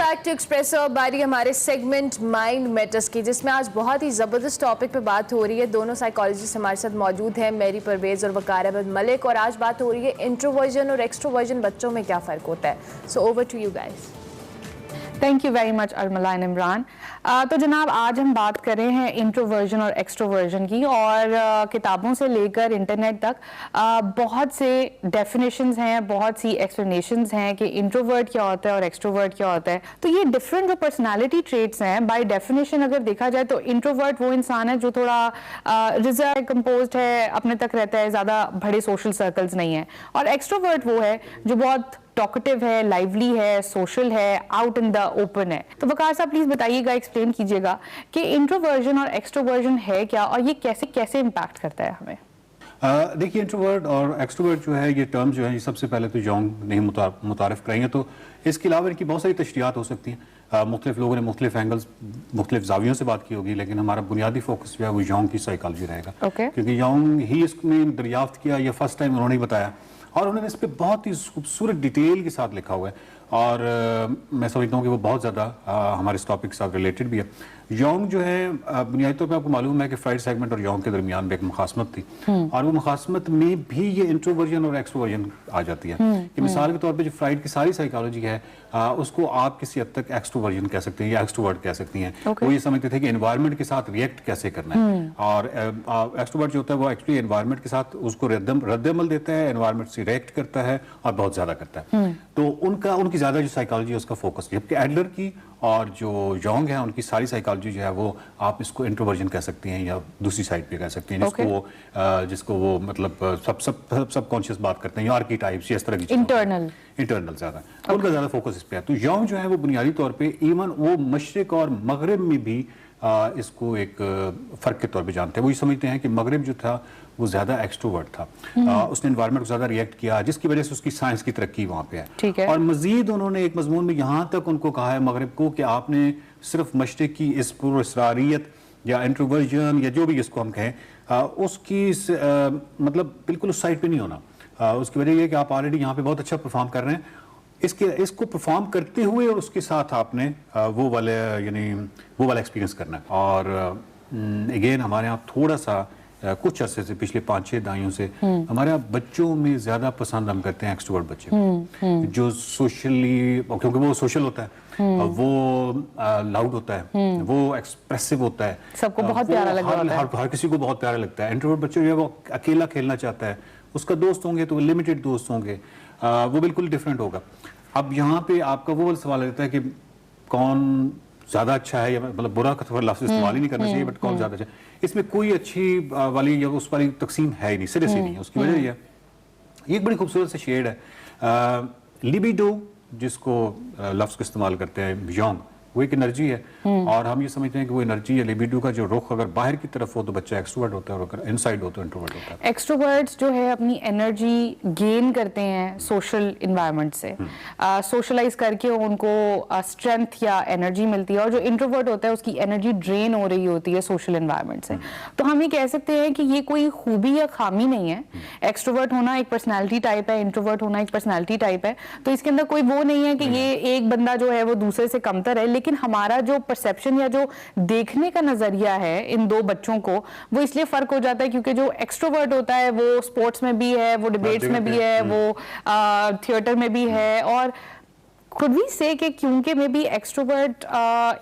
Back to espresso, बारी हमारे segment mind matters की, जिसमें आज बहुत ही ज़बरदस्त टॉपिक पे बात हो रही है। दोनों साइकोलॉजिस्ट हमारे साथ मौजूद हैं, मेरी परवेज़ और वकार अहमद मलिक, और आज बात हो रही है इंट्रोवर्जन और एक्सट्रोवर्जन बच्चों में क्या फ़र्क होता है। So over to you guys. Thank you very much Almala and Imran. तो जनाब, आज हम बात कर रहे हैं इंट्रोवर्जन और एक्सट्रोवर्जन की, और किताबों से लेकर इंटरनेट तक बहुत से डेफिनेशंस हैं, बहुत सी एक्सप्लेनेशंस हैं कि इंट्रोवर्ट क्या होता है और एक्सट्रोवर्ट क्या होता है। तो ये डिफरेंट जो पर्सनालिटी ट्रेट्स हैं, बाय डेफिनेशन अगर देखा जाए तो इंट्रोवर्ट वो इंसान है जो थोड़ा रिजर्व कंपोज्ड है, अपने तक रहता है, ज़्यादा बड़े सोशल सर्कल्स नहीं है, और एक्सट्रोवर्ट वो है जो बहुत टॉकेटिव है, लाइवली है, सोशल है, आउट इन द ओपन है। तो वकार साहब प्लीज बताइएगा, एक्सप्लेन कीजिएगा कि इंट्रोवर्जन और एक्सट्रोवर्जन है क्या, और ये कैसे कैसे इम्पैक्ट करता है हमें। देखिए, इंट्रोवर्ट और एक्सट्रोवर्ट जो है, ये टर्म जो है, ये सबसे पहले तो जॉन्ग ने मुतारफ कराएंगे। तो इसके अलावा इनकी बहुत सारी तशरीहात हो सकती हैं। मुख्तलिफ लोगों ने मुख्तलिफ एंगल्स, मुख्तलिफ जावियों से बात की होगी, लेकिन हमारा बुनियादी फोकस जो है वो जॉन्ग की साइकोलॉजी रहेगा। क्योंकि जॉन्ग ही इसमें दरियाफ्त किया, ये फर्स्ट टाइम उन्होंने ही बताया, और उन्होंने इस पर बहुत ही खूबसूरत डिटेल के साथ लिखा हुआ है, और मैं समझता हूँ कि वो बहुत ज़्यादा हमारे इस टॉपिक के साथ रिलेटेड भी है। यंग जो है, बुनियादी तौर पे आपको मालूम है कि फ्राइड सेगमेंट और यंग के दरमियान में एक मुखासमत थी, और वो मुखासमत में भी ये इंट्रोवर्जन और एक्सट्रोवर्जन आ जाती है। कि मिसाल के तौर पे जो फ्राइड की सारी साइकोलॉजी है, उसको आप किसी हद तक एक्सट्रोवर्जन कह सकते हैं या एक्सट्रोवर्ट कह सकती हैं। वो ये समझते थे कि एनवायरनमेंट के साथ रिएक्ट कैसे करना है, और एक्सट्रोवर्ट जो होता है वो एक्चुअली एनवायरनमेंट के साथ उसको रद्द-ए-अमल देता है, एनवायरनमेंट से रिएक्ट करता है और बहुत ज्यादा करता है। तो उनकी ज्यादा जो साइकोलॉजी है उसका फोकस, जबकि एडलर की और जो यंग है उनकी सारी साइकोलॉजी जो है वो आप इसको इंट्रोवर्जन कह सकती हैं, या दूसरी साइड पे कह सकती हैं, जिसको वो मतलब सब कॉन्शियस बात करते हैं, या आर्कीटाइप्स, इस तरह की इंटरनल ज्यादा, उनका ज्यादा फोकस इस पे है। तो यंग जो है वो बुनियादी तौर पे इवन वो मशरिक और मगरिब में भी इसको एक फर्क के तौर पे जानते हैं। वो ये समझते हैं कि मगरिब जो था वो ज्यादा एक्सट्रोवर्ट था, उसने एनवायरनमेंट को ज्यादा रिएक्ट किया, जिसकी वजह से उसकी साइंस की तरक्की वहां पे है। और मजीद उन्होंने एक मजमून में यहाँ तक उनको कहा है मगरिब को कि आपने सिर्फ मशरिक की इस पुरअसरारियत या इंट्रोवर्जन या जो भी इसको हम कहें, उसकी मतलब बिल्कुल उस साइड पे नहीं होना। उसकी वजह यह है कि आप ऑलरेडी यहाँ पे बहुत अच्छा परफॉर्म कर रहे हैं, इसको परफॉर्म करते हुए और उसके साथ आपने वो वाला एक्सपीरियंस करना है। और अगेन हमारे यहाँ थोड़ा सा कुछ अरसे से, पिछले 5-6 दहाइयों से हमारे यहाँ बच्चों में ज्यादा पसंद हम करते हैं एक्सट्रोवर्ट बच्चे, जो सोशली, क्योंकि वो सोशल होता है, वो लाउड होता है, वो एक्सप्रेसिव होता है, सबको बहुत प्यारा लगता है, हर किसी को बहुत प्यारा लगता है। इंट्रोवर्ट बच्चे जो है वो अकेला खेलना चाहता है, उसका दोस्त होंगे तो लिमिटेड दोस्त होंगे, वो बिल्कुल डिफरेंट होगा। अब यहाँ पे आपका वो सवाल रहता है कि कौन ज्यादा अच्छा है, या मतलब बुरा का लफ्ज़ इस्तेमाल ही नहीं करना चाहिए, बट कौन ज्यादा अच्छा है। इसमें कोई अच्छी वाली या उस वाली तकसीम है ही नहीं, सिरे से नहीं है। उसकी वजह ये एक बड़ी खूबसूरत से शेड है, लिबिडो, जिसको लफ्ज़ को इस्तेमाल करते हैं यंग, वो एक एनर्जी है, और हम ये समझते हैं कि वो एनर्जी या लिबिडो का जो रुख अगर बाहर की तरफ हो तो बच्चा एक्सट्रोवर्ट होता है, और अगर इनसाइड हो तो इंट्रोवर्ट होता है। एक्सट्रोवर्ट्स जो है अपनी एनर्जी गेन करते हैं सोशल इन्वायरमेंट से, सोशलाइज करके उनको स्ट्रेंथ या एनर्जी मिलती है, और जो इंट्रोवर्ट होता है उसकी एनर्जी ड्रेन हो रही होती है सोशल इन्वायरमेंट से। तो हम ये कह सकते हैं कि ये कोई खूबी या खामी नहीं है। एक्सट्रोवर्ट होना एक पर्सनैलिटी टाइप है, इंट्रोवर्ट होना एक पर्सनैलिटी टाइप है, तो इसके अंदर कोई वो नहीं है कि ये एक बंदा जो है वो दूसरे से कमतर है। लेकिन हमारा जो परसेप्शन या जो देखने का नजरिया है इन दो बच्चों को, वो इसलिए फर्क हो जाता है क्योंकि जो एक्सट्रोवर्ट होता है वो स्पोर्ट्स में भी है, वो डिबेट्स में भी है, वो थिएटर में भी है, और खुद भी से कि क्योंकि मे बी एक्सट्रोवर्ट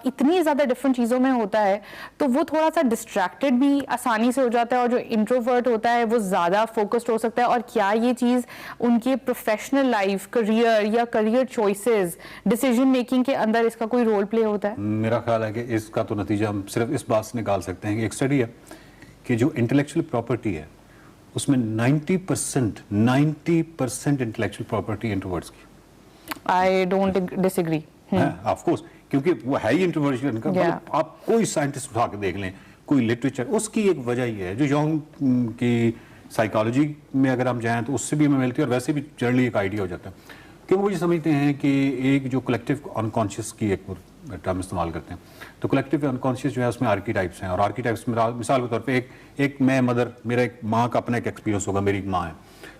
इतनी ज़्यादा डिफरेंट चीज़ों में होता है तो वो थोड़ा सा डिस्ट्रैक्टेड भी आसानी से हो जाता है, और जो इंट्रोवर्ट होता है वो ज़्यादा फोकस्ड हो सकता है। और क्या ये चीज़ उनके प्रोफेशनल लाइफ, करियर या करियर चॉइसेस, डिसीजन मेकिंग के अंदर इसका कोई रोल प्ले होता है? मेरा ख्याल है कि इसका तो नतीजा हम सिर्फ इस बात से निकाल सकते हैं कि एक स्टडी है कि जो इंटेलेक्चुअल प्रॉपर्टी है उसमें 90% इंटेलेक्चुअल प्रॉपर्टी इंट्रोवर्ट्स की। I don't disagree. Of course, क्योंकि वो है ही इंट्रोवर्जन का। आप कोई साइंटिस्ट उठा के देख लें, कोई लिटरेचर, उसकी एक वजह ये है, जो यंग की साइकोलॉजी में अगर हम जाएं तो उससे भी हमें मिलती है, और वैसे भी जनरली एक आइडिया हो जाता है। क्योंकि वो ये समझते हैं कि एक जो कलेक्टिव अनकॉन्शियस की एक टर्म इस्तेमाल करते हैं, तो कलेक्टिव अनकॉन्शियस जो है उसमें आर्कीटाइप्स हैं, और आर्कीटाइप्स मिसाल के तौर पे एक मैं मदर, मेरा एक माँ का अपना एक एक्सपीरियंस होगा, मेरी एक माँ है,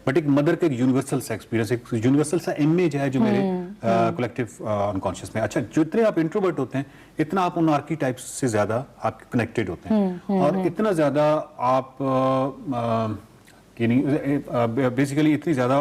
बट एक मदर का एक यूनिवर्सल सा एक्सपीरियंस, एक यूनिवर्सल सा इमेज है जो मेरे कलेक्टिव अनकॉन्शियस में। अच्छा, जितने आप इंट्रोवर्ट होते हैं इतना आप उन आर्कीटाइप्स से ज्यादा आप कनेक्टेड होते हैं और इतना ज्यादा आप बेसिकली इतनी ज्यादा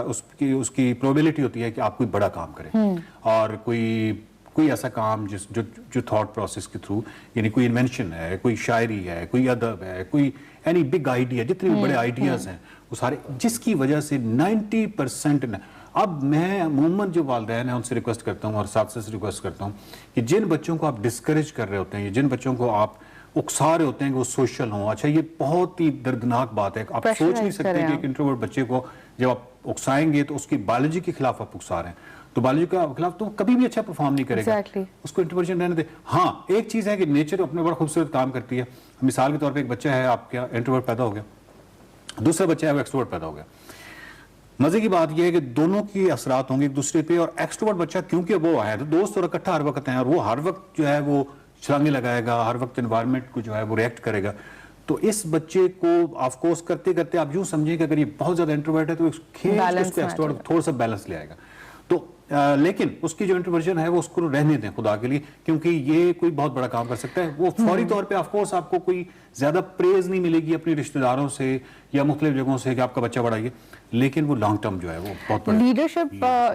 उसकी प्रोबेबिलिटी होती है कि आप कोई बड़ा काम करें और कोई ऐसा काम जो थॉट प्रोसेस के थ्रू, यानी कोई इन्वेंशन है, कोई शायरी है, कोई अदब है, कोई एनी बिग आइडिया, जितने भी बड़े आइडियाज हैं वो सारे, जिसकी वजह से 90%। अब मैं अमूमन जो वालिदैन हैं उनसे रिक्वेस्ट करता हूँ और साथ से रिक्वेस्ट करता हूँ कि जिन बच्चों को आप डिस्करेज कर रहे होते हैं, जिन बच्चों को आप उकसा रहे होते हैं कि वो सोशल हों, अच्छा ये बहुत ही दर्दनाक बात है। आप सोच नहीं सकते कि एक इंट्रोवर्ट बच्चे को जब आप उकसाएंगे तो उसकी बायोलॉजी के खिलाफ आप उकसा रहे हैं, तो बायोलॉजी के खिलाफ तो कभी भी अच्छा परफॉर्म नहीं करेगा। उसको इंट्रोवर्जन रहने दे। हाँ, एक चीज है कि नेचर अपने बड़ा खूबसूरत काम करती है। मिसाल के तौर पे एक बच्चा है आपका इंट्रोवर्ट पैदा हो गया, दूसरा बच्चा है वो एक्सट्रोवर्ट पैदा हो गया। मजे की बात यह है कि दोनों की असरात होंगे एक दूसरे पे, और एक्सट्रोवर्ट बच्चा क्योंकि वो आया तो दोस्त और इकट्ठा हर वक्त हैं और वो हर वक्त जो है वो छलांगे लगाएगा, हर वक्त एनवायरनमेंट को जो है वो रिएक्ट करेगा। तो इस बच्चे को ऑफ कोर्स करते करते आप यूं समझिए कि अगर ये बहुत ज्यादा इंट्रोवर्ट है तो एक्सट्रोवर्ट थोड़ा सा बैलेंस ले आएगा। तो लेकिन उसकी जो इंट्रोवर्जन है वो उसको रहने दें खुदा के लिए, क्योंकि ये कोई बहुत बड़ा काम कर सकता है। वो फौरी तौर पे ऑफ कोर्स आपको कोई ज्यादा प्रेज नहीं मिलेगी अपने रिश्तेदारों से या मुख्तलिफ जगहों से कि आपका बच्चा बड़ा है, लेकिन वो लॉन्ग टर्म जो है वो बहुत बड़ा। लीडरशिप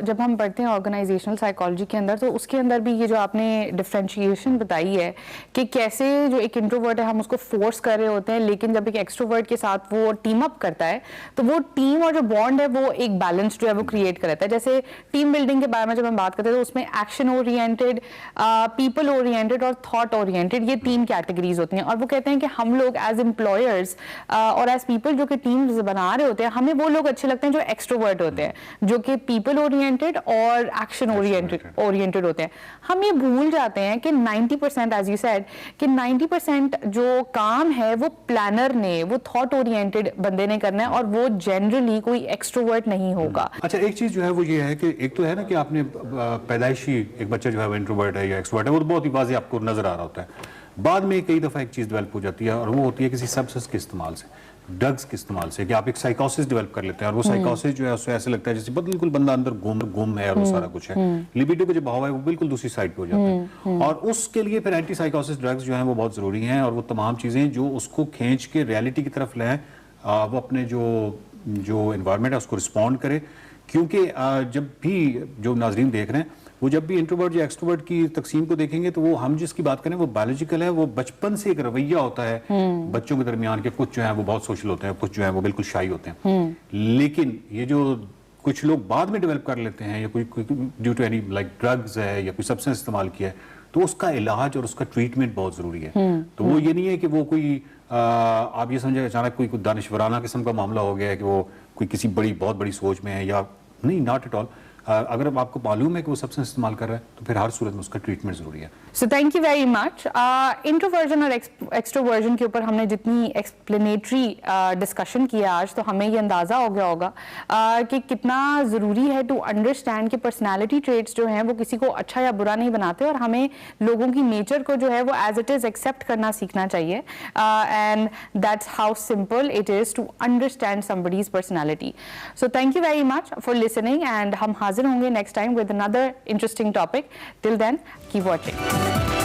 जब हम पढ़ते हैं ऑर्गेनाइजेशनल साइकोलॉजी के अंदर, तो उसके अंदर भी ये जो आपने डिफरेंशिएशन बताई है कि कैसे जो एक इंट्रोवर्ट है हम उसको फोर्स कर रहे होते हैं, लेकिन जब एक एक्सट्रोवर्ट के साथ वो टीम अप करता है तो वो टीम और जो बॉन्ड है वो एक बैलेंस जो है वो क्रिएट करता है। जैसे टीम बिल्डिंग के बारे में जब हम बात करते हैं तो उसमें एक्शन ओरिएंटेड, पीपल ओरिएंटेड और थॉट ओरिएंटेड, ये 3 कैटेगरीज होती हैं। और वो कहते हैं कि हम लोग एज एम्प्लॉयर्स और एज पीपल जो कि टीम बना रहे होते हैं, हमें वो लोग अच्छे लगते हैं जो एक्सट्रोवर्ट होते हैं, जो कि पीपल ओरिएंटेड और एक्शन ओरिएंटेड होते हैं। हम ये भूल जाते हैं कि 90% एज यू सेड कि 90% जो काम है वो प्लानर ने, वो थॉट ओरिएंटेड बंदे ने करना है और वो जनरली कोई एक्सट्रोवर्ट नहीं होगा। अच्छा, एक चीज जो है वो ये है कि एक तो है ना कि आपने पैदाइशी एक बच्चा जो है वो इंट्रोवर्ट है या एक्सट्रोवर्ट है, वो तो बहुत ही वाज़ेह आपको नजर आ रहा होता है। बाद में कई दफा एक चीज डेवलप हो जाती है और वो होती है किसी सब्सटेंस के इस्तेमाल से, ड्रग्स के इस्तेमाल से, कि आप एक साइकोसिस डेवलप कर लेते हैं और वो साइकोसिस जो है उससे ऐसे लगता है जैसे बिल्कुल बंदा अंदर गुम है और वो सारा कुछ है। लिबिडो का जो भाव है वो बिल्कुल दूसरी साइड पे हो जाता है और उसके लिए फिर एंटी साइकोसिस ड्रग्स जो है वो बहुत जरूरी हैं और वो तमाम चीजें जो उसको खींच के रियलिटी की तरफ लाएं, वो अपने जो एनवायरनमेंट है उसको रिस्पॉन्ड करे। क्योंकि जब भी जो नाजरीन देख रहे हैं वो जब भी इंट्रोवर्ट या एक्सट्रोवर्ट की तकसीम को देखेंगे तो वो हम जिसकी बात करें वो बायोलॉजिकल है, वो बचपन से एक रवैया होता है बच्चों के दरमियान के, कुछ जो है वो बहुत सोशल होते हैं, कुछ जो है वो बिल्कुल शाई होते हैं। लेकिन ये जो कुछ लोग बाद में डेवलप कर लेते हैं या कोई due to any like drugs है या कोई सब्सटेंस इस्तेमाल किया है, तो उसका इलाज और उसका ट्रीटमेंट बहुत जरूरी है। तो वो ये नहीं है कि वो कोई आप ये समझे अचानक कोई दानिशवराना किस्म का मामला हो गया है कि वो कोई किसी बहुत बड़ी सोच में है, या नहीं, नॉट एट ऑल। अगर आपको मालूम है कि वो सब्सटेंस इस्तेमाल कर रहा है तो फिर हर सूरत में उसका ट्रीटमेंट जरूरी है। सो thank you very much. Introversion और एक्सट्रोवर्जन के ऊपर हमने जितनी एक्सप्लेनेटरी डिस्कशन किया आज, तो हमें ये अंदाज़ा हो गया होगा कि कितना ज़रूरी है टू अंडरस्टैंड कि पर्सनैलिटी ट्रेट्स जो हैं वो किसी को अच्छा या बुरा नहीं बनाते और हमें लोगों की नेचर को जो है वो एज इट इज़ एक्सेप्ट करना सीखना चाहिए। And that's how simple it is to understand somebody's personality. So thank you very much for listening and हम हाजिर होंगे next time with another interesting topic. Till then keep watching.